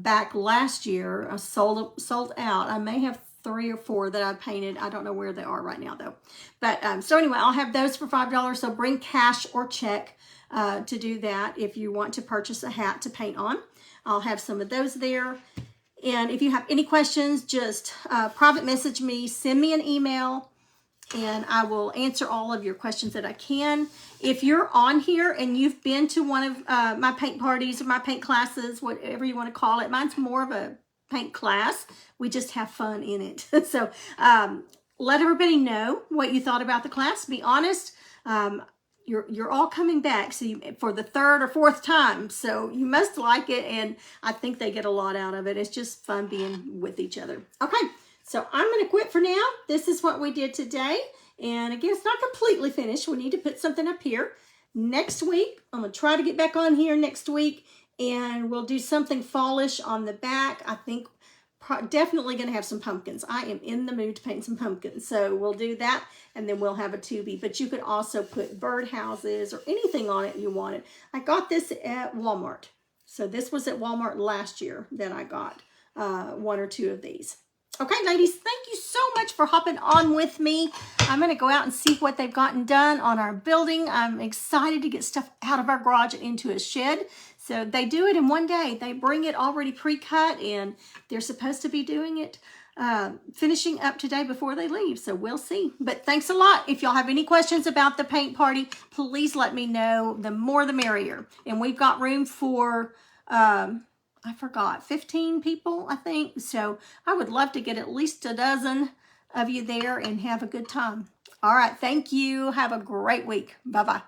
back last year. I sold out. I may have 3 or 4 that I painted. I don't know where they are right now though. But so anyway, I'll have those for $5. So bring cash or check to do that if you want to purchase a hat to paint on. I'll have some of those there. And if you have any questions, just private message me, send me an email, and I will answer all of your questions that I can. If you're on here and you've been to one of my paint parties or my paint classes, whatever you want to call it, mine's more of a paint class. We just have fun in it. So let everybody know what you thought about the class. Be honest. You're all coming back for the 3rd or 4th time. So you must like it. And I think they get a lot out of it. It's just fun being with each other. Okay. So I'm going to quit for now. This is what we did today. And again, it's not completely finished. We need to put something up here. Next week, I'm going to try to get back on here next week And we'll do something fallish on the back. I think definitely going to have some pumpkins. I am in the mood to paint some pumpkins. So we'll do that, and then we'll have a 2B. But you could also put birdhouses or anything on it you wanted. I got this at Walmart. So this was at Walmart last year that I got 1 or 2 of these. Okay, ladies, thank you so much for hopping on with me. I'm going to go out and see what they've gotten done on our building. I'm excited to get stuff out of our garage and into a shed. So they do it in one day. They bring it already pre-cut, and they're supposed to be doing it, finishing up today before they leave. So we'll see. But thanks a lot. If y'all have any questions about the paint party, please let me know. The more the merrier. And we've got room for... I forgot, 15 people, I think. So I would love to get at least a dozen of you there and have a good time. All right, thank you. Have a great week. Bye-bye.